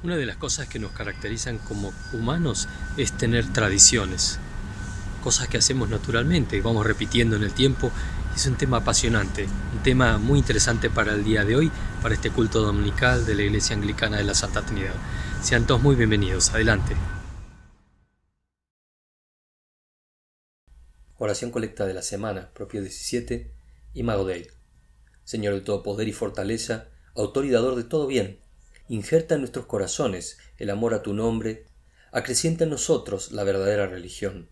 Una de las cosas que nos caracterizan como humanos es tener tradiciones, cosas que hacemos naturalmente y vamos repitiendo en el tiempo. Es un tema apasionante, un tema muy interesante para el día de hoy, para este culto dominical de la Iglesia Anglicana de la Santa Trinidad. Sean todos muy bienvenidos, adelante. Oración colecta de la semana, propio 17, Imago Dei. Señor de todo poder y fortaleza, autor y dador de todo bien, injerta en nuestros corazones el amor a tu nombre, acrecienta en nosotros la verdadera religión,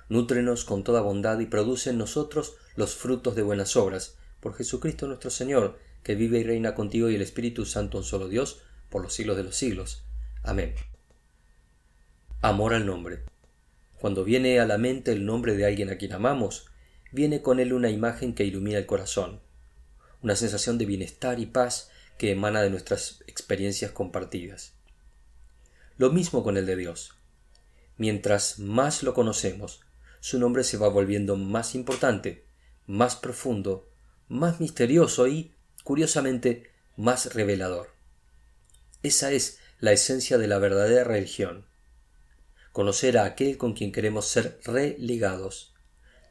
nútrenos con toda bondad y produce en nosotros los frutos de buenas obras, por Jesucristo nuestro Señor, que vive y reina contigo y el Espíritu Santo, un solo Dios, por los siglos de los siglos. Amén. Amor al nombre. Cuando viene a la mente el nombre de alguien a quien amamos, viene con él una imagen que ilumina el corazón, una sensación de bienestar y paz que emana de nuestras experiencias compartidas. Lo mismo con el de Dios. Mientras más lo conocemos, su nombre se va volviendo más importante, más profundo, más misterioso y, curiosamente, más revelador. Esa es la esencia de la verdadera religión. Conocer a aquel con quien queremos ser religados,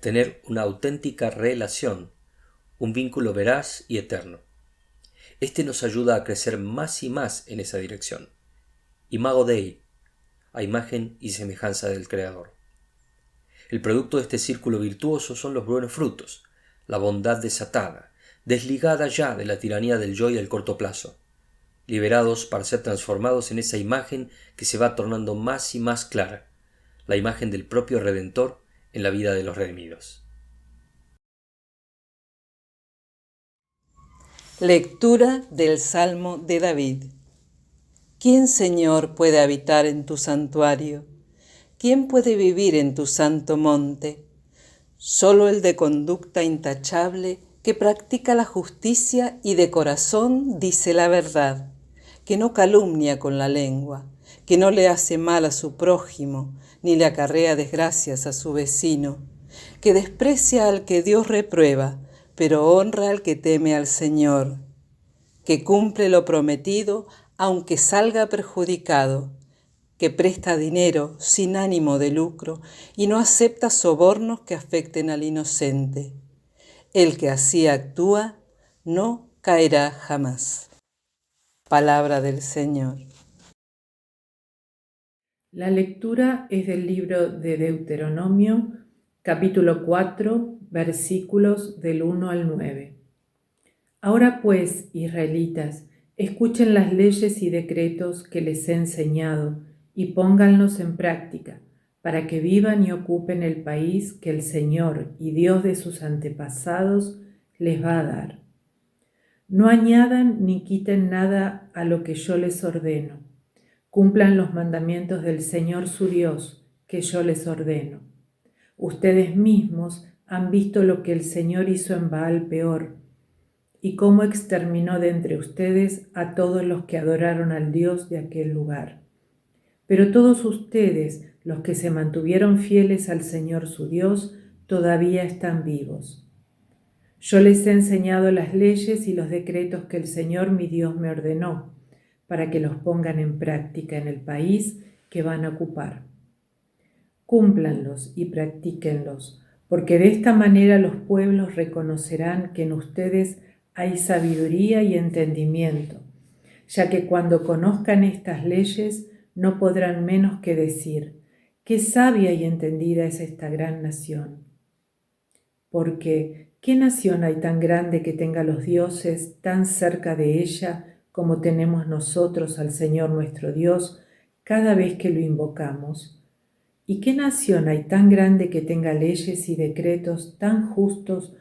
tener una auténtica relación, un vínculo veraz y eterno. Este nos ayuda a crecer más y más en esa dirección. Imago Dei, a imagen y semejanza del Creador. El producto de este círculo virtuoso son los buenos frutos, la bondad desatada, desligada ya de la tiranía del yo y el corto plazo, liberados para ser transformados en esa imagen que se va tornando más y más clara, la imagen del propio Redentor en la vida de los redimidos. Lectura del Salmo de David. ¿Quién, Señor, puede habitar en tu santuario? ¿Quién puede vivir en tu santo monte? Solo el de conducta intachable, que practica la justicia y de corazón dice la verdad, que no calumnia con la lengua, que no le hace mal a su prójimo, ni le acarrea desgracias a su vecino, que desprecia al que Dios reprueba, pero honra al que teme al Señor, que cumple lo prometido aunque salga perjudicado, que presta dinero sin ánimo de lucro y no acepta sobornos que afecten al inocente. El que así actúa no caerá jamás. Palabra del Señor. La lectura es del libro de Deuteronomio, capítulo 4, versículos del 1 al 9. Ahora pues, israelitas, escuchen las leyes y decretos que les he enseñado y pónganlos en práctica, para que vivan y ocupen el país que el Señor y Dios de sus antepasados les va a dar. No añadan ni quiten nada a lo que yo les ordeno. Cumplan los mandamientos del Señor su Dios, que yo les ordeno. Ustedes mismos han visto lo que el Señor hizo en Baal Peor, y cómo exterminó de entre ustedes a todos los que adoraron al Dios de aquel lugar. Pero todos ustedes, los que se mantuvieron fieles al Señor su Dios, todavía están vivos. Yo les he enseñado las leyes y los decretos que el Señor mi Dios me ordenó, para que los pongan en práctica en el país que van a ocupar. Cúmplanlos y practíquenlos, porque de esta manera los pueblos reconocerán que en ustedes hay sabiduría y entendimiento, ya que cuando conozcan estas leyes no podrán menos que decir: «Qué sabia y entendida es esta gran nación». Porque, ¿qué nación hay tan grande que tenga a los dioses tan cerca de ella como tenemos nosotros al Señor nuestro Dios cada vez que lo invocamos? ¿Y qué nación hay tan grande que tenga leyes y decretos tan justos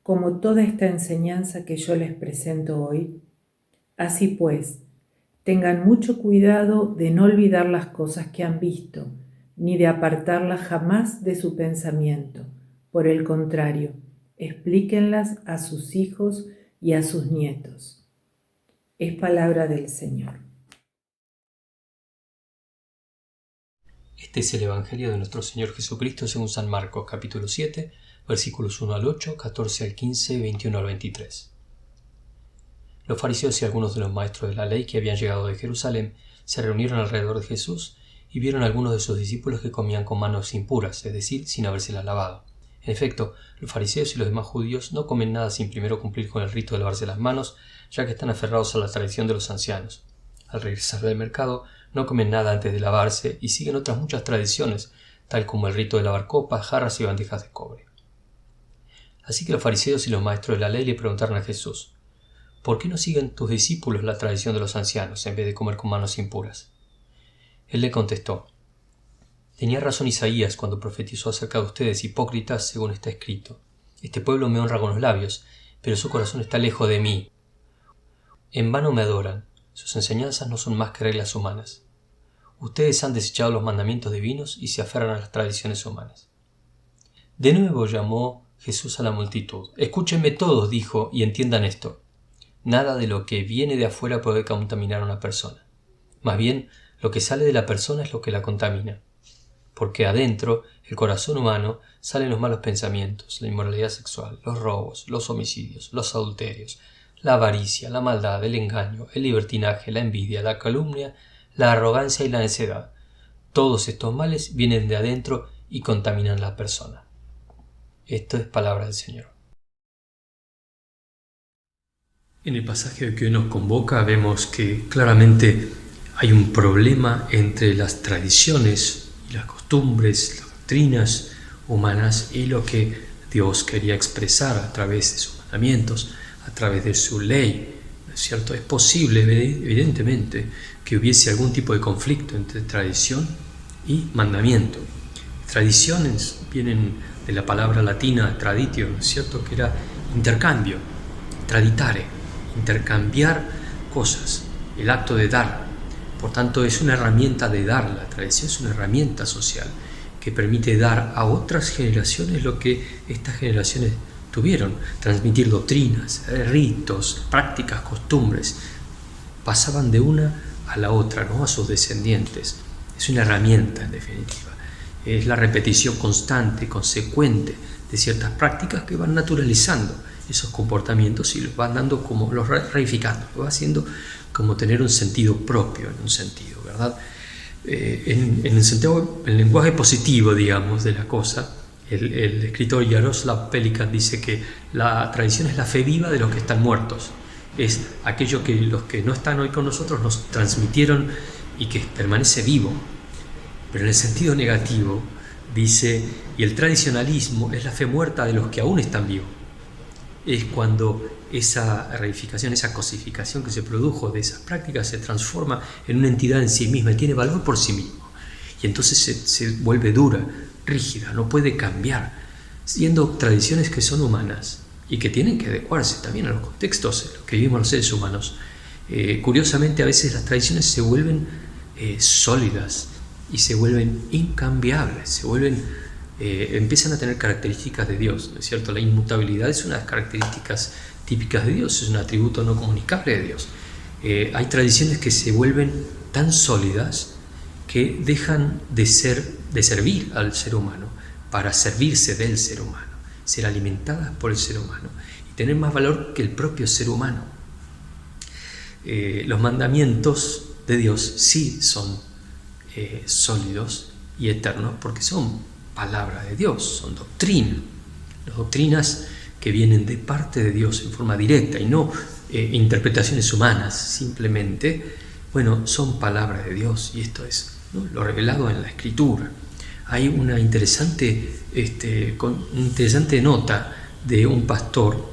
como toda esta enseñanza que yo les presento hoy? Así pues, tengan mucho cuidado de no olvidar las cosas que han visto, ni de apartarlas jamás de su pensamiento. Por el contrario, explíquenlas a sus hijos y a sus nietos. Es palabra del Señor. Este es el Evangelio de nuestro Señor Jesucristo según San Marcos, capítulo 7, versículos 1 al 8, 14 al 15 y 21 al 23. Los fariseos y algunos de los maestros de la ley que habían llegado de Jerusalén se reunieron alrededor de Jesús y vieron a algunos de sus discípulos que comían con manos impuras, es decir, sin habérselas lavado. En efecto, los fariseos y los demás judíos no comen nada sin primero cumplir con el rito de lavarse las manos, ya que están aferrados a la tradición de los ancianos. Al regresar del mercado, no comen nada antes de lavarse y siguen otras muchas tradiciones, tal como el rito de lavar copas, jarras y bandejas de cobre. Así que los fariseos y los maestros de la ley le preguntaron a Jesús: ¿por qué no siguen tus discípulos la tradición de los ancianos en vez de comer con manos impuras? Él le contestó: tenía razón Isaías cuando profetizó acerca de ustedes, hipócritas, según está escrito: este pueblo me honra con los labios, pero su corazón está lejos de mí. En vano me adoran, sus enseñanzas no son más que reglas humanas. Ustedes han desechado los mandamientos divinos y se aferran a las tradiciones humanas. De nuevo llamó Jesús a la multitud. Escúchenme todos, dijo, y entiendan esto. Nada de lo que viene de afuera puede contaminar a una persona. Más bien, lo que sale de la persona es lo que la contamina. Porque adentro, el corazón humano, salen los malos pensamientos, la inmoralidad sexual, los robos, los homicidios, los adulterios, la avaricia, la maldad, el engaño, el libertinaje, la envidia, la calumnia, la arrogancia y la necedad. Todos estos males vienen de adentro y contaminan a la persona. Esto es palabra del Señor. En el pasaje que hoy nos convoca vemos que claramente hay un problema entre las tradiciones y las costumbres, las doctrinas humanas y lo que Dios quería expresar a través de sus mandamientos, a través de su ley. ¿No es cierto? Es posible, evidentemente, que hubiese algún tipo de conflicto entre tradición y mandamiento. Tradiciones vienen de la palabra latina traditio, ¿no es cierto?, que era intercambio, traditare, intercambiar cosas, el acto de dar. Por tanto, es una herramienta de dar. La tradición es una herramienta social que permite dar a otras generaciones lo que estas generaciones tuvieron, transmitir doctrinas, ritos, prácticas, costumbres. Pasaban de una a la otra, ¿no?, a sus descendientes. Es una herramienta, en definitiva. Es la repetición constante, consecuente de ciertas prácticas que van naturalizando esos comportamientos y los van dando como, los reificando, lo va haciendo como tener un sentido propio, en un sentido, ¿verdad? En el lenguaje positivo, digamos, de la cosa, el escritor Jaroslav Pelikan dice que la tradición es la fe viva de los que están muertos. Es aquello que los que no están hoy con nosotros nos transmitieron y que permanece vivo. Pero en el sentido negativo, dice, y el tradicionalismo es la fe muerta de los que aún están vivos. Es cuando esa reificación, esa cosificación que se produjo de esas prácticas se transforma en una entidad en sí misma y tiene valor por sí mismo. Y entonces se vuelve dura, rígida, no puede cambiar, siendo tradiciones que son humanas y que tienen que adecuarse también a los contextos en los que vivimos los seres humanos. Curiosamente, a veces las tradiciones se vuelven sólidas y se vuelven incambiables, se vuelven, empiezan a tener características de Dios, ¿no es cierto? La inmutabilidad es una de las características típicas de Dios, es un atributo no comunicable de Dios. Hay tradiciones que se vuelven tan sólidas que dejan de servir al ser humano para servirse del ser humano, ser alimentadas por el ser humano y tener más valor que el propio ser humano. Los mandamientos de Dios sí son sólidos y eternos porque son palabra de Dios, son doctrina. Las doctrinas que vienen de parte de Dios en forma directa y no interpretaciones humanas simplemente, bueno, son palabra de Dios y esto es, ¿no?, lo revelado en la Escritura. Hay una interesante nota de un pastor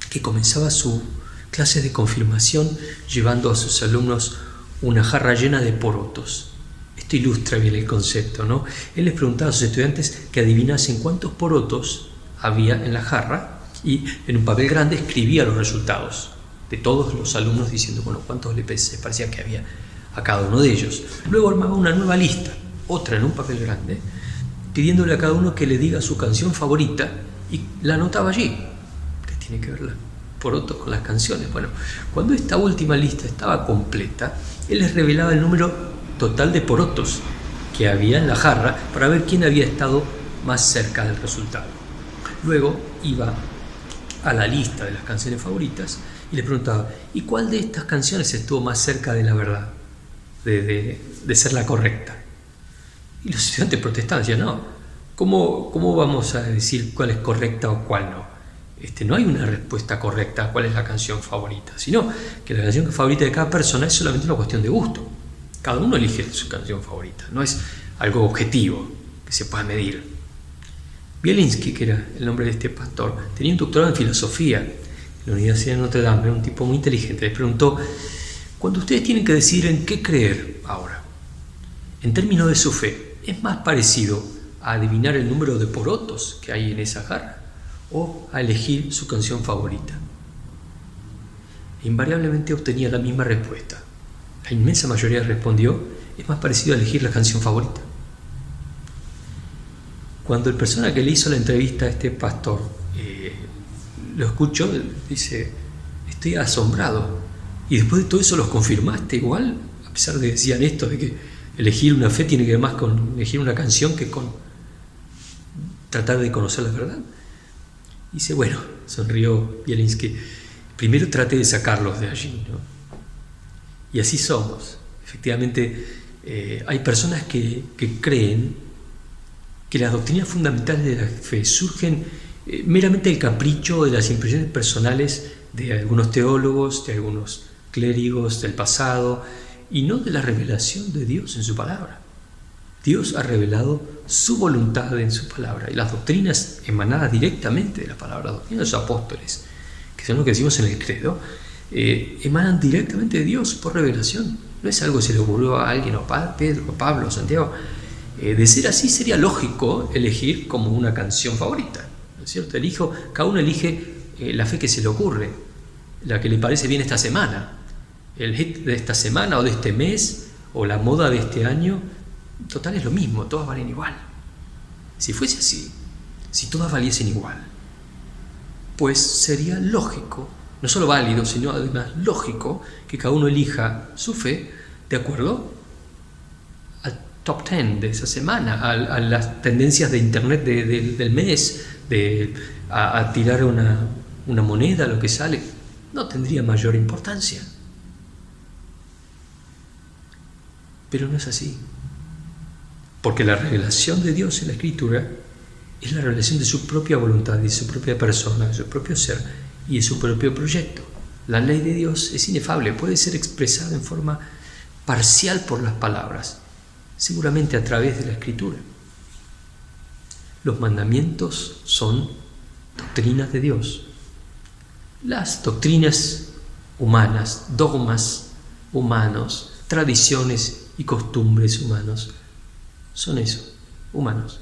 que comenzaba su clase de confirmación llevando a sus alumnos una jarra llena de porotos. Esto ilustra bien el concepto, ¿no? Él les preguntaba a sus estudiantes que adivinasen cuántos porotos había en la jarra y en un papel grande escribía los resultados de todos los alumnos diciendo, bueno, cuántos les parecía que había a cada uno de ellos. Luego armaba una nueva lista, otra en un papel grande, pidiéndole a cada uno que le diga su canción favorita y la anotaba allí. ¿Qué tiene que ver la porotos con las canciones? Bueno, cuando esta última lista estaba completa, él les revelaba el número total de porotos que había en la jarra para ver quién había estado más cerca del resultado. Luego iba a la lista de las canciones favoritas y le preguntaba, ¿y cuál de estas canciones estuvo más cerca de la verdad? de ser la correcta. Y los estudiantes protestaban, decían, no, ¿cómo vamos a decir cuál es correcta o cuál no? No hay una respuesta correcta a cuál es la canción favorita, sino que la canción favorita de cada persona es solamente una cuestión de gusto. Cada uno elige su canción favorita, no es algo objetivo que se pueda medir. Bielinski, que era el nombre de este pastor, tenía un doctorado en filosofía en la Universidad de Notre Dame, era un tipo muy inteligente. Les preguntó, cuando ustedes tienen que decidir en qué creer ahora, en términos de su fe, ¿es más parecido a adivinar el número de porotos que hay en esa jarra o a elegir su canción favorita? Invariablemente obtenía la misma respuesta. La inmensa mayoría respondió, es más parecido a elegir la canción favorita. Cuando el persona que le hizo la entrevista a este pastor lo escuchó, dice, estoy asombrado. Y después de todo eso los confirmaste igual, a pesar de que decían esto, de que elegir una fe tiene que ver más con elegir una canción que con tratar de conocer la verdad. Dice, bueno, sonrió Bielinski, primero trate de sacarlos de allí, ¿no? Y así somos. Efectivamente, hay personas que creen que las doctrinas fundamentales de la fe surgen meramente del capricho de las impresiones personales de algunos teólogos, de algunos clérigos del pasado, y no de la revelación de Dios en su palabra. Dios ha revelado su voluntad en su palabra, y las doctrinas emanadas directamente de la palabra, las doctrinas de los apóstoles, que son lo que decimos en el credo, emanan directamente de Dios por revelación. No es algo que se le ocurrió a alguien, o a Pedro, o Pablo, o Santiago. De ser así, sería lógico elegir como una canción favorita, ¿no es cierto? Cada uno elige la fe que se le ocurre, la que le parece bien esta semana, el hit de esta semana o de este mes, o la moda de este año. Total, es lo mismo, todas valen igual. Si fuese así, si todas valiesen igual, pues sería lógico, no solo válido, sino además lógico, que cada uno elija su fe de acuerdo al top 10 de esa semana, a las tendencias de internet del mes, a tirar una moneda, lo que sale. No tendría mayor importancia. Pero no es así. Porque la revelación de Dios en la Escritura es la revelación de su propia voluntad, de su propia persona, de su propio ser y de su propio proyecto. La ley de Dios es inefable, puede ser expresada en forma parcial por las palabras, seguramente a través de la Escritura. Los mandamientos son doctrinas de Dios. Las doctrinas humanas, dogmas humanos, tradiciones y costumbres humanos, son eso, humanos.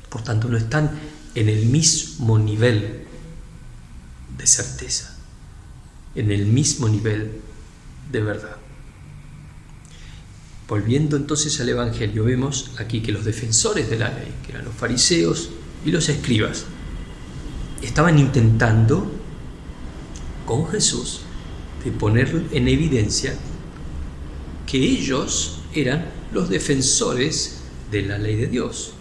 Por tanto, no están en el mismo nivel de certeza, en el mismo nivel de verdad. Volviendo entonces al Evangelio, vemos aquí que los defensores de la ley, que eran los fariseos y los escribas, estaban intentando con Jesús de poner en evidencia que ellos eran los defensores de la ley de Dios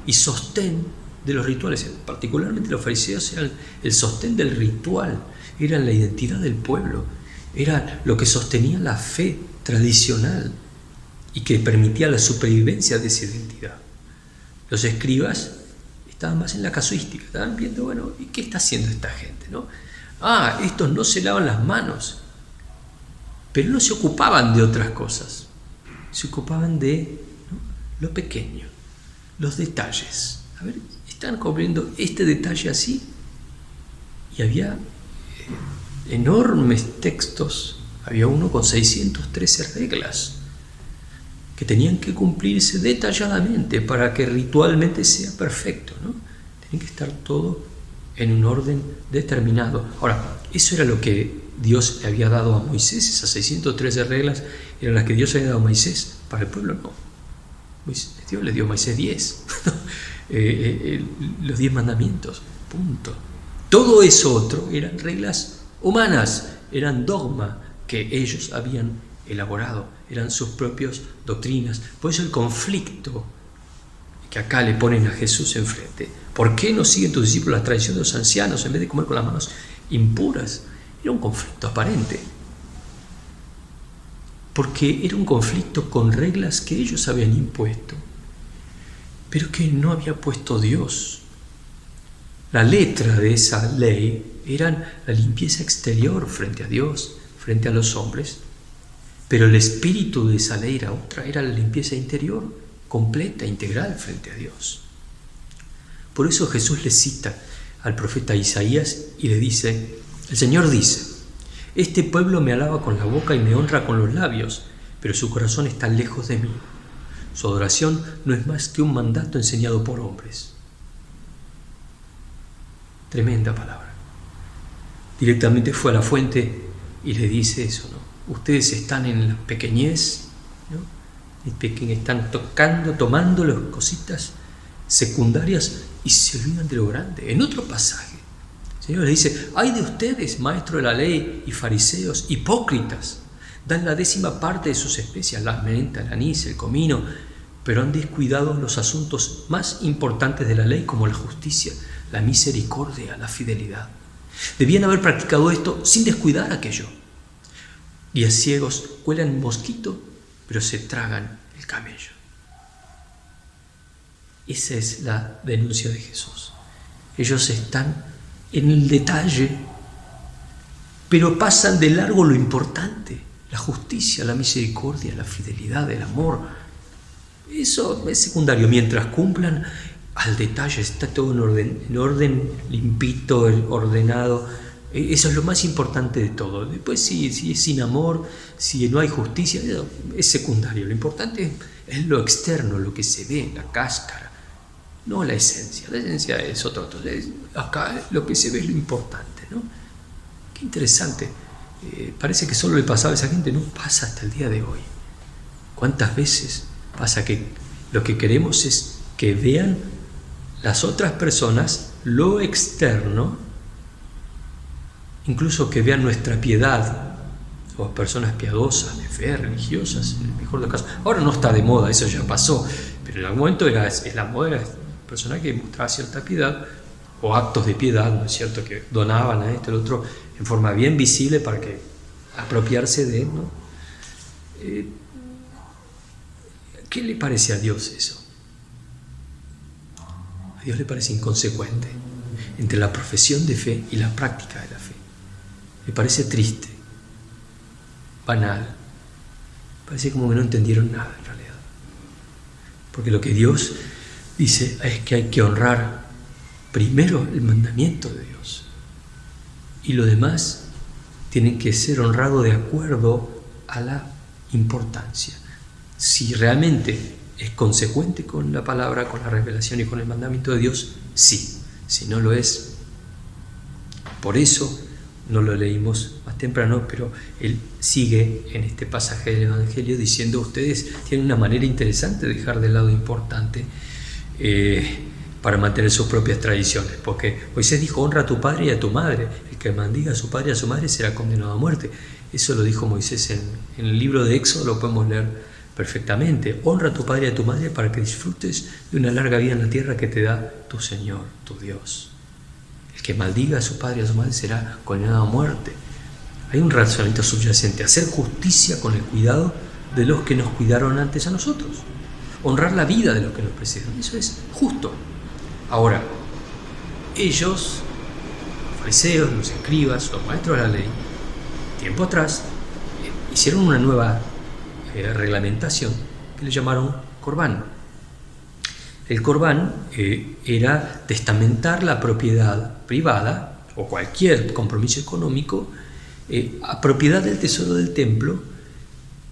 y sostén de los rituales. Particularmente los fariseos eran el sostén del ritual, eran la identidad del pueblo, era lo que sostenía la fe tradicional y que permitía la supervivencia de esa identidad. Los escribas estaban más en la casuística, estaban viendo, bueno, ¿y qué está haciendo esta gente, no? Estos no se lavan las manos, pero no se ocupaban de otras cosas, se ocupaban de lo pequeño, los detalles. A ver, están cubriendo este detalle así, y había enormes textos, había uno con 613 reglas que tenían que cumplirse detalladamente para que ritualmente sea perfecto, ¿no? Tiene que estar todo en un orden determinado. Ahora, eso era lo que Dios le había dado a Moisés, esas 613 reglas eran las que Dios había dado a Moisés, para el pueblo no. Dios le dio a Moisés 10, los 10 mandamientos, punto. Todo eso otro eran reglas humanas, eran dogma que ellos habían elaborado, eran sus propias doctrinas. Por eso el conflicto que acá le ponen a Jesús enfrente. ¿Por qué no siguen tus discípulos la tradición de los ancianos en vez de comer con las manos impuras? Era un conflicto aparente. porque era un conflicto con reglas que ellos habían impuesto, pero que no había puesto Dios. La letra de esa ley era la limpieza exterior frente a Dios, frente a los hombres, pero el espíritu de esa ley era otra, era la limpieza interior, completa, integral frente a Dios. Por eso Jesús le cita al profeta Isaías y le dice, el Señor dice, este pueblo me alaba con la boca y me honra con los labios, pero su corazón está lejos de mí. Su adoración no es más que un mandato enseñado por hombres. Tremenda palabra. Directamente fue a la fuente y le dice eso, ¿no? Ustedes están en la pequeñez, ¿no? Están tomando las cositas secundarias y se olvidan de lo grande. En otro pasaje, el Señor les dice, ay de ustedes, maestros de la ley y fariseos, hipócritas, dan la 10ª de sus especias, la menta, el anís, el comino, pero han descuidado los asuntos más importantes de la ley como la justicia, la misericordia, la fidelidad. Debían haber practicado esto sin descuidar aquello. Y a ciegos cuelan mosquito, pero se tragan el camello. Esa es la denuncia de Jesús. Ellos están en el detalle, pero pasan de largo lo importante, la justicia, la misericordia, la fidelidad, el amor. Eso es secundario. Mientras cumplan al detalle, está todo en orden limpito, ordenado. Eso es lo más importante de todo. Después, si es sin amor, si no hay justicia, es secundario. Lo importante es lo externo, lo que se ve, la cáscara. No la esencia. La esencia es otro. Acá lo que se ve es lo importante, ¿no? Qué interesante. Parece que solo le pasaba a esa gente, no pasa hasta el día de hoy. ¿Cuántas veces pasa que lo que queremos es que vean las otras personas lo externo, incluso que vean nuestra piedad, o personas piadosas, de fe, religiosas, en el mejor de los casos? Ahora no está de moda, eso ya pasó, pero en algún momento la moda era persona que mostraba cierta piedad o actos de piedad, ¿no es cierto?, que donaban a esto y al otro en forma bien visible para que apropiarse de él, ¿no? ¿Qué le parece a Dios eso? A Dios le parece inconsecuente entre la profesión de fe y la práctica de la fe. Le parece triste, banal, parece como que no entendieron nada en realidad. Porque lo que Dios dice es que hay que honrar primero el mandamiento de Dios y lo demás tienen que ser honrado de acuerdo a la importancia. Si realmente es consecuente con la palabra, con la revelación y con el mandamiento de Dios, sí. Si no lo es, por eso no lo leímos más temprano, pero él sigue en este pasaje del Evangelio diciendo: ustedes tienen una manera interesante de dejar de lado lo importante para mantener sus propias tradiciones, porque Moisés dijo: honra a tu padre y a tu madre, el que maldiga a su padre y a su madre será condenado a muerte. Eso lo dijo Moisés en el libro de Éxodo, lo podemos leer perfectamente. Honra a tu padre y a tu madre para que disfrutes de una larga vida en la tierra que te da tu Señor, tu Dios. El que maldiga a su padre y a su madre será condenado a muerte. Hay un razonamiento subyacente: hacer justicia con el cuidado de los que nos cuidaron antes a nosotros, honrar la vida de los que nos precedieron. Eso es justo. Ahora, ellos, los fariseos, los escribas, los maestros de la ley, tiempo atrás, hicieron una nueva reglamentación que le llamaron Corbán. El Corbán era testamentar la propiedad privada o cualquier compromiso económico a propiedad del tesoro del templo,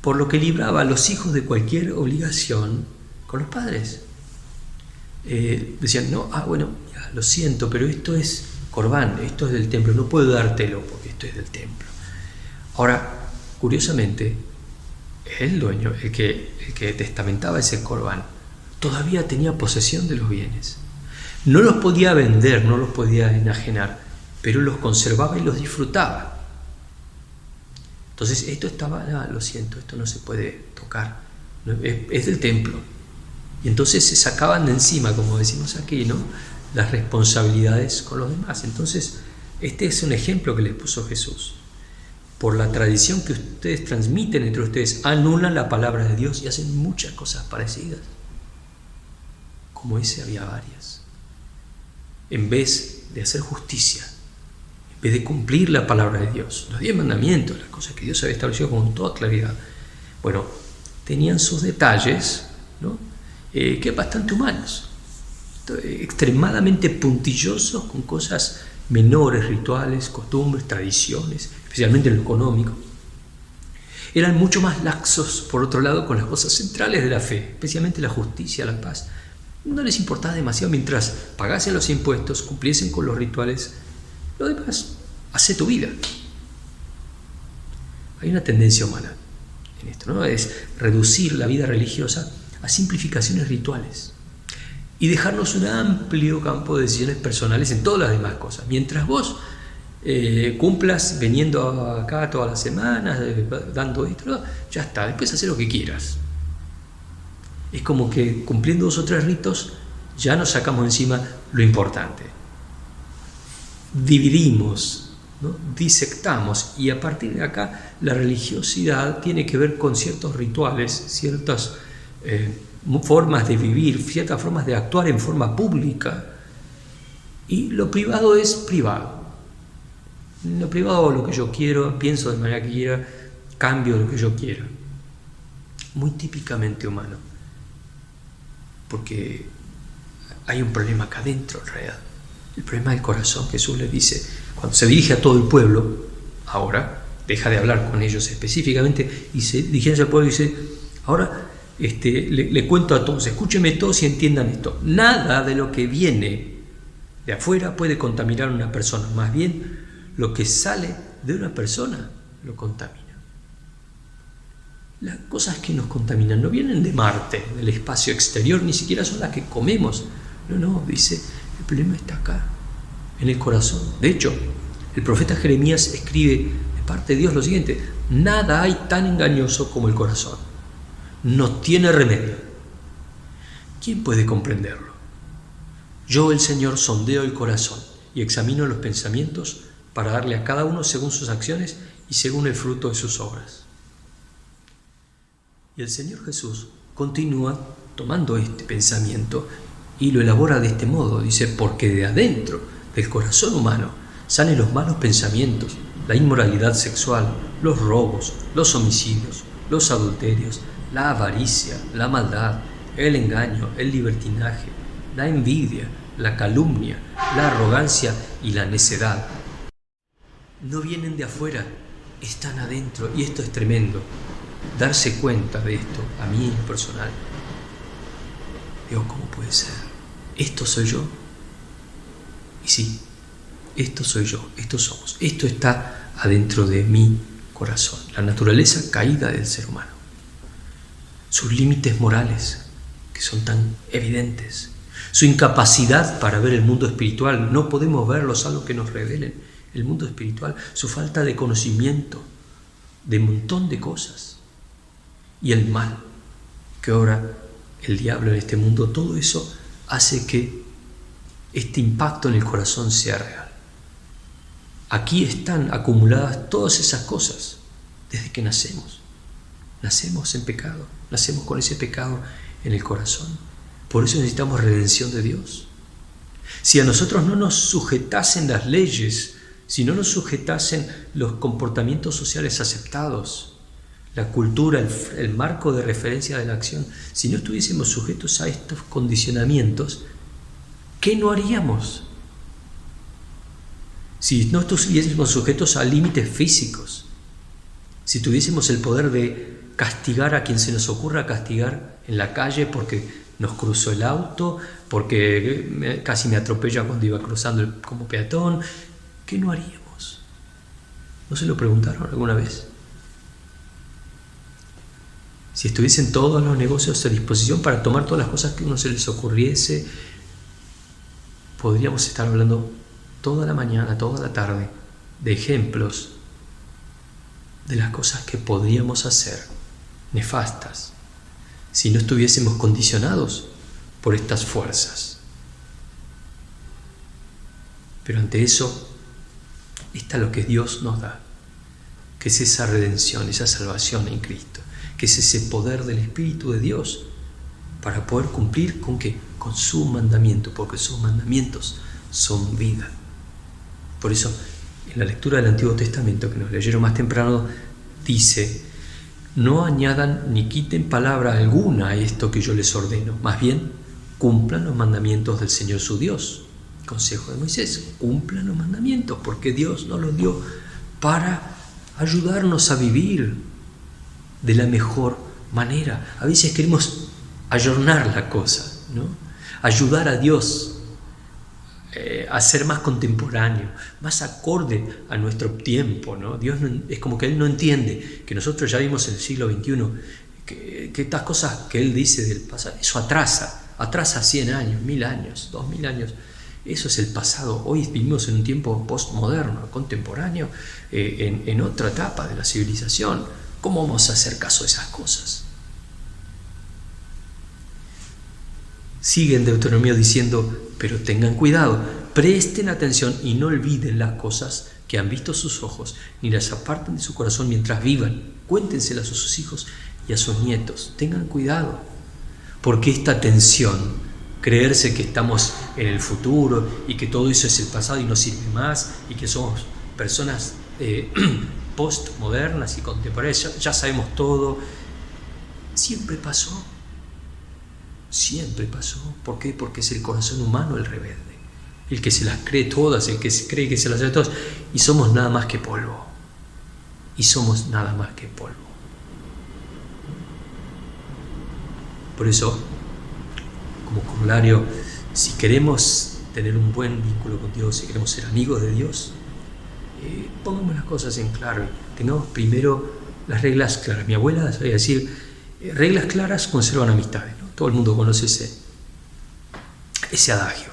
por lo que libraba a los hijos de cualquier obligación con los padres. Decían: no, bueno, ya, lo siento, pero esto es Corbán, esto es del templo, no puedo dártelo porque esto es del templo. Ahora, curiosamente, el dueño, el que testamentaba ese Corbán, todavía tenía posesión de los bienes. No los podía vender, no los podía enajenar, pero los conservaba y los disfrutaba. Entonces, esto estaba: lo siento, esto no se puede tocar, es del templo. Y entonces se sacaban de encima, como decimos aquí, ¿no?, las responsabilidades con los demás. Entonces, este es un ejemplo que les puso Jesús. por la tradición que ustedes transmiten entre ustedes, anulan la palabra de Dios y hacen muchas cosas parecidas. Como ese había varias. En vez de hacer justicia, en vez de cumplir la palabra de Dios, los 10 mandamientos, las cosas que Dios había establecido con toda claridad, bueno, tenían sus detalles, ¿no? Que bastante humanos, extremadamente puntillosos con cosas menores, rituales, costumbres, tradiciones, especialmente en lo económico. Eran mucho más laxos, por otro lado, con las cosas centrales de la fe, especialmente la justicia, la paz. No les importaba demasiado mientras pagasen los impuestos, cumpliesen con los rituales. Lo demás, hace tu vida. Hay una tendencia humana en esto, ¿no? Es reducir la vida religiosa a simplificaciones rituales y dejarnos un amplio campo de decisiones personales en todas las demás cosas. Mientras vos cumplas viniendo acá todas las semanas, dando esto, ya está, después hacer lo que quieras. Es como que cumpliendo 2 o 3 ritos ya nos sacamos encima lo importante. Dividimos, ¿no? Disectamos, y a partir de acá la religiosidad tiene que ver con ciertos rituales, ciertas formas de vivir, ciertas formas de actuar en forma pública, y lo privado es privado. Lo privado, lo que yo quiero, pienso de manera que quiera, cambio lo que yo quiera. Muy típicamente humano, porque hay un problema acá adentro en realidad, el problema del corazón. Jesús le dice, cuando se dirige a todo el pueblo, ahora deja de hablar con ellos específicamente y se dirige al pueblo y dice, ahora le cuento a todos, escúchenme todos y entiendan esto: nada de lo que viene de afuera puede contaminar a una persona, más bien lo que sale de una persona lo contamina. Las cosas que nos contaminan no vienen de Marte, del espacio exterior, ni siquiera son las que comemos. No, dice, el problema está acá, en el corazón. De hecho, el profeta Jeremías escribe de parte de Dios lo siguiente: nada hay tan engañoso como el corazón, no tiene remedio. ¿Quién puede comprenderlo? Yo, el Señor, sondeo el corazón y examino los pensamientos para darle a cada uno según sus acciones y según el fruto de sus obras. Y el Señor Jesús continúa tomando este pensamiento y lo elabora de este modo. Dice, porque de adentro del corazón humano salen los malos pensamientos, la inmoralidad sexual, los robos, los homicidios, los adulterios, la avaricia, la maldad, el engaño, el libertinaje, la envidia, la calumnia, la arrogancia y la necedad. No vienen de afuera, están adentro, y esto es tremendo. Darse cuenta de esto, a mí en personal, digo, ¿cómo puede ser? ¿Esto soy yo? Y sí, esto soy yo, esto somos, esto está adentro de mi corazón, la naturaleza caída del ser humano, sus límites morales que son tan evidentes, su incapacidad para ver el mundo espiritual, no podemos verlo salvo que nos revelen el mundo espiritual, su falta de conocimiento de un montón de cosas, y el mal que obra el diablo en este mundo. Todo eso hace que este impacto en el corazón sea real. Aquí están acumuladas todas esas cosas desde que nacemos. Nacemos en pecado, nacemos con ese pecado en el corazón. Por eso necesitamos redención de Dios. Si a nosotros no nos sujetasen las leyes, si no nos sujetasen los comportamientos sociales aceptados, la cultura, el marco de referencia de la acción, si no estuviésemos sujetos a estos condicionamientos, ¿qué no haríamos? Si no estuviésemos sujetos a límites físicos, si tuviésemos el poder de castigar a quien se nos ocurra castigar en la calle porque nos cruzó el auto, porque casi me atropella cuando iba cruzando como peatón, ¿qué no haríamos? ¿No se lo preguntaron alguna vez? Si estuviesen todos los negocios a disposición para tomar todas las cosas que a uno se les ocurriese, podríamos estar hablando toda la mañana, toda la tarde, de ejemplos de las cosas que podríamos hacer nefastas si no estuviésemos condicionados por estas fuerzas. Pero ante eso está lo que Dios nos da. que es esa redención, esa salvación en Cristo, que es ese poder del Espíritu de Dios para poder cumplir ¿con qué? Con su mandamiento, porque sus mandamientos son vida. Por eso, en la lectura del Antiguo Testamento que nos leyeron más temprano, dice: no añadan ni quiten palabra alguna a esto que yo les ordeno, más bien cumplan los mandamientos del Señor su Dios. Consejo de Moisés: cumplan los mandamientos, porque Dios nos los dio para ayudarnos a vivir de la mejor manera. A veces queremos ayornar la cosa, ¿no? Ayudar a Dios a ser más contemporáneo, más acorde a nuestro tiempo, ¿no? Dios es como que Él no entiende que nosotros ya vimos en el siglo XXI que estas cosas que Él dice del pasado, eso atrasa 100 años, 1000 años, 2000 años. Eso es el pasado. Hoy vivimos en un tiempo postmoderno, contemporáneo, en otra etapa de la civilización. ¿Cómo vamos a hacer caso de esas cosas? Sigue en Deuteronomio diciendo: pero tengan cuidado, presten atención y no olviden las cosas que han visto sus ojos, ni las aparten de su corazón mientras vivan. Cuéntenselas a sus hijos y a sus nietos. Tengan cuidado, porque esta tensión, creerse que estamos en el futuro y que todo eso es el pasado y no sirve más, y que somos personas postmodernas y contemporáneas, ya sabemos todo, siempre pasó. Siempre pasó. ¿Por qué? Porque es el corazón humano el rebelde, el que se las cree todas, el que cree que se las sabe todas, y somos nada más que polvo. Y somos nada más que polvo. Por eso, como corolario, si queremos tener un buen vínculo con Dios, si queremos ser amigos de Dios, pongamos las cosas en claro. Tengamos primero las reglas claras. Mi abuela sabía decir: reglas claras conservan amistades, ¿no? Todo el mundo conoce ese adagio.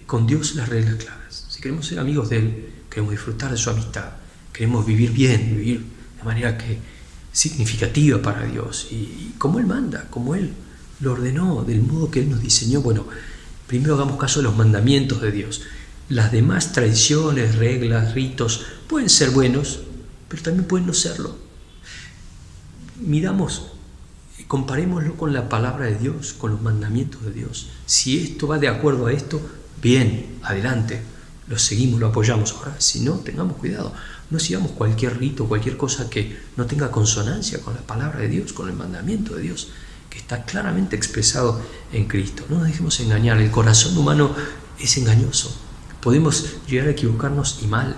Con Dios las reglas claras. Si queremos ser amigos de Él, queremos disfrutar de su amistad, queremos vivir bien, vivir de manera significativa para Dios, y como Él manda, como Él lo ordenó, del modo que Él nos diseñó. Bueno, primero hagamos caso de los mandamientos de Dios. Las demás tradiciones, reglas, ritos pueden ser buenos, pero también pueden no serlo. Comparémoslo con la palabra de Dios, con los mandamientos de Dios. Si esto va de acuerdo a esto, bien, adelante, lo seguimos, lo apoyamos. Ahora, si no, tengamos cuidado, no sigamos cualquier rito, cualquier cosa que no tenga consonancia con la palabra de Dios, con el mandamiento de Dios, que está claramente expresado en Cristo. No nos dejemos engañar, el corazón humano es engañoso. Podemos llegar a equivocarnos y mal.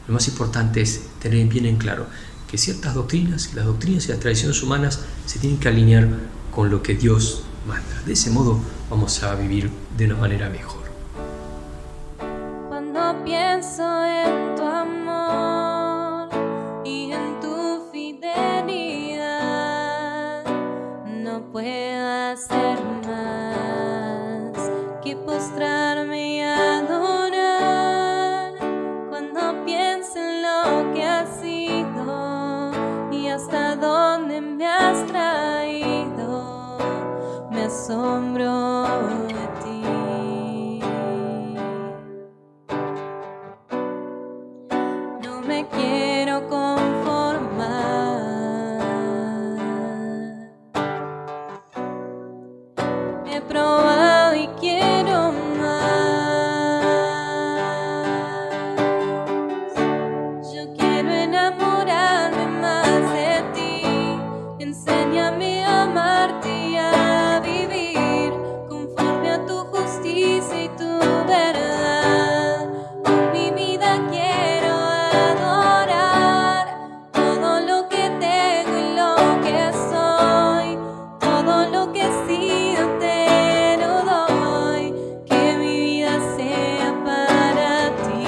Lo más importante es tener bien en claro que ciertas doctrinas, las doctrinas y las tradiciones humanas se tienen que alinear con lo que Dios manda. De ese modo vamos a vivir de una manera mejor. Cuando pienso en tu amor y en tu fidelidad, no puedo hacer más que postrarme y adorar. Cuando pienso en lo que has sido y hasta dónde me has traído, me asombro de ti. No me quiero conformar. He probado y quiero más. Yo quiero enamorarme más de ti. Enséñame a amarte y a vivir conforme a tu justicia y tu verdad. Con mi vida quiero adorar todo lo que tengo y lo que soy, todo lo que he sido te lo doy. Que mi vida sea para ti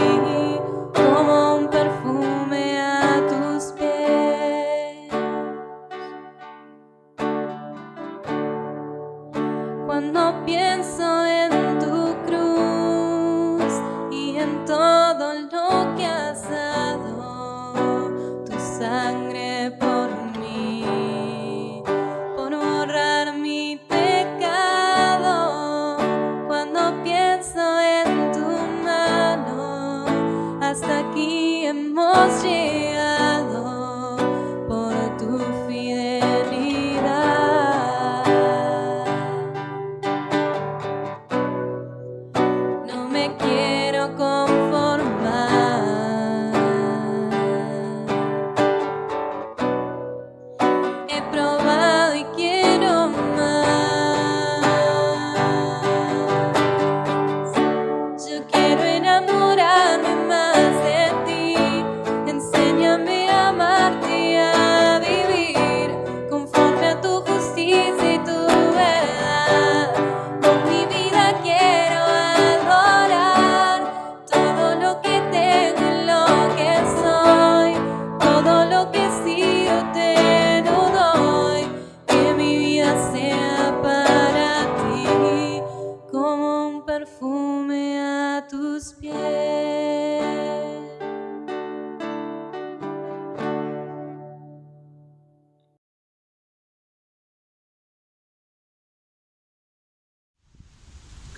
como un perfume a tus pies. Cuando pienso en tu cruz y en todo lo que has dado, tu sangre por mí, por borrar mi pecado. Cuando pienso en tu mano, hasta aquí hemos llegado.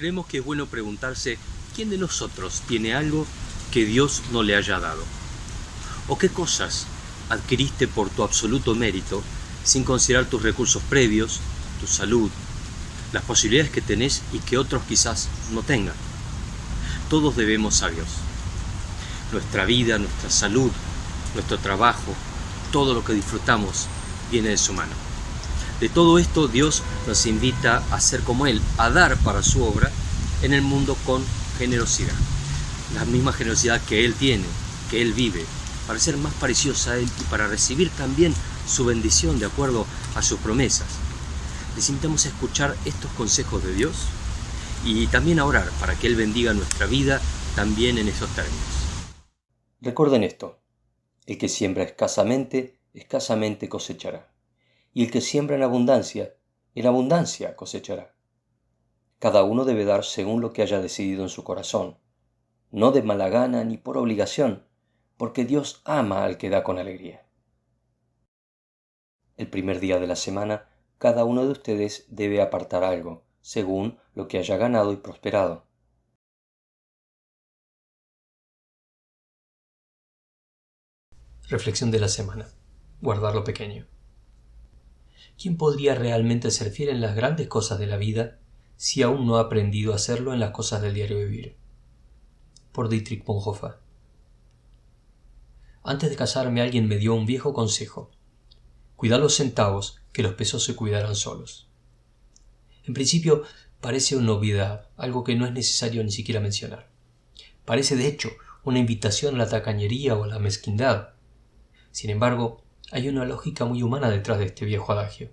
creemos que es bueno preguntarse quién de nosotros tiene algo que Dios no le haya dado. ¿O qué cosas adquiriste por tu absoluto mérito sin considerar tus recursos previos, tu salud, las posibilidades que tenés y que otros quizás no tengan? Todos debemos a Dios. Nuestra vida, nuestra salud, nuestro trabajo, todo lo que disfrutamos viene de su mano. De todo esto Dios nos invita a ser como Él, a dar para su obra en el mundo con generosidad. La misma generosidad que Él tiene, que Él vive, para ser más parecidos a Él y para recibir también su bendición de acuerdo a sus promesas. Les invitamos a escuchar estos consejos de Dios y también a orar para que Él bendiga nuestra vida también en esos términos. Recuerden esto: el que siembra escasamente, escasamente cosechará. Y el que siembra en abundancia cosechará. Cada uno debe dar según lo que haya decidido en su corazón, no de mala gana ni por obligación, porque Dios ama al que da con alegría. El primer día de la semana, cada uno de ustedes debe apartar algo, según lo que haya ganado y prosperado. Reflexión de la semana. Guardar lo pequeño. ¿Quién podría realmente ser fiel en las grandes cosas de la vida si aún no ha aprendido a hacerlo en las cosas del diario vivir? Por Dietrich Bonhoeffer. Antes de casarme alguien me dio un viejo consejo: cuida los centavos, que los pesos se cuidarán solos. En principio parece una obviedad, algo que no es necesario ni siquiera mencionar. Parece de hecho una invitación a la tacañería o a la mezquindad. Sin embargo, hay una lógica muy humana detrás de este viejo adagio.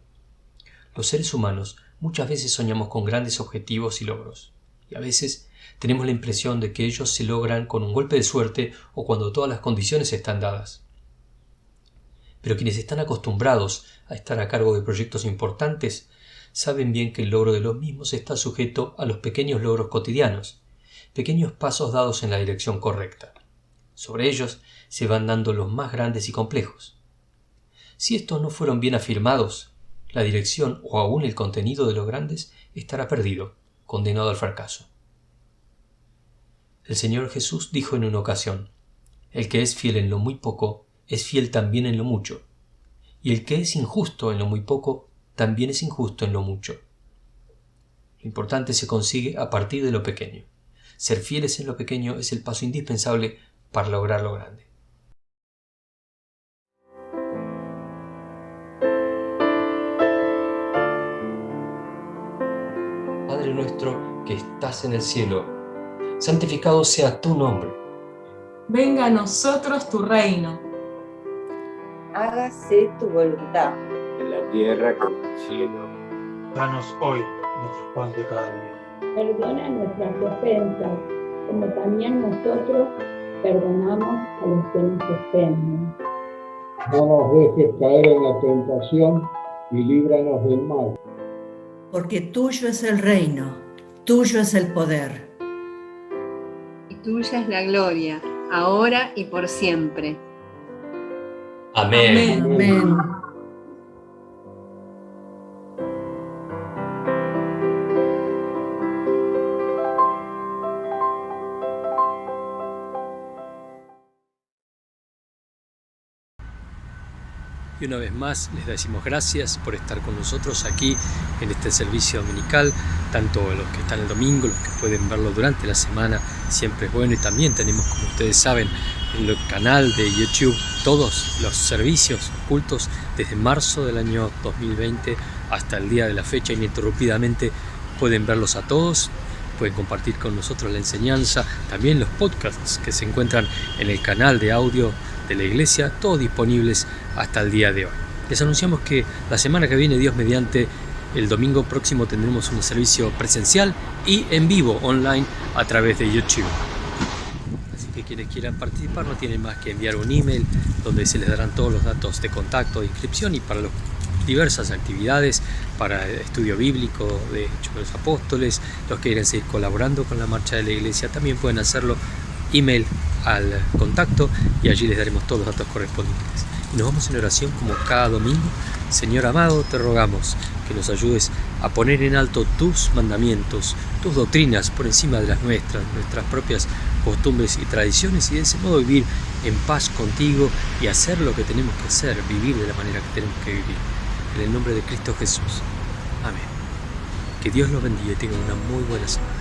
Los seres humanos muchas veces soñamos con grandes objetivos y logros, y a veces tenemos la impresión de que ellos se logran con un golpe de suerte o cuando todas las condiciones están dadas. Pero quienes están acostumbrados a estar a cargo de proyectos importantes saben bien que el logro de los mismos está sujeto a los pequeños logros cotidianos, pequeños pasos dados en la dirección correcta. Sobre ellos se van dando los más grandes y complejos. Si estos no fueron bien afirmados, la dirección o aún el contenido de los grandes estará perdido, condenado al fracaso. El Señor Jesús dijo en una ocasión: el que es fiel en lo muy poco, es fiel también en lo mucho, y el que es injusto en lo muy poco, también es injusto en lo mucho. Lo importante se consigue a partir de lo pequeño. Ser fieles en lo pequeño es el paso indispensable para lograr lo grande. Padre nuestro que estás en el cielo, santificado sea tu nombre. Venga a nosotros tu reino. Hágase tu voluntad. En la tierra como en el cielo. Danos hoy nuestro pan de cada día. Perdona nuestras ofensas, como también nosotros perdonamos a los que nos ofenden. No nos dejes caer en la tentación y líbranos del mal. Porque tuyo es el reino, tuyo es el poder. Y tuya es la gloria, ahora y por siempre. Amén. Amén. Y una vez más les decimos gracias por estar con nosotros aquí en este servicio dominical, tanto los que están el domingo, los que pueden verlo durante la semana, siempre es bueno. Y también tenemos, como ustedes saben, en el canal de YouTube todos los servicios cultos desde marzo del año 2020 hasta el día de la fecha, ininterrumpidamente pueden verlos a todos. Pueden compartir con nosotros la enseñanza, también los podcasts que se encuentran en el canal de audio de la iglesia, todos disponibles hasta el día de hoy. Les anunciamos que la semana que viene, Dios mediante, el domingo próximo tendremos un servicio presencial y en vivo online a través de YouTube. Así que quienes quieran participar no tienen más que enviar un email donde se les darán todos los datos de contacto, de inscripción y para las diversas actividades, para estudio bíblico de Hechos de los Apóstoles. Los que quieren seguir colaborando con la marcha de la iglesia también pueden hacerlo, email al contacto y allí les daremos todos los datos correspondientes. Y nos vamos en oración como cada domingo. Señor amado, te rogamos que nos ayudes a poner en alto tus mandamientos, tus doctrinas por encima de las nuestras propias costumbres y tradiciones, y de ese modo vivir en paz contigo y hacer lo que tenemos que hacer, vivir de la manera que tenemos que vivir. En el nombre de Cristo Jesús. Amén. Que Dios los bendiga y tengan una muy buena semana.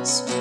Siempre.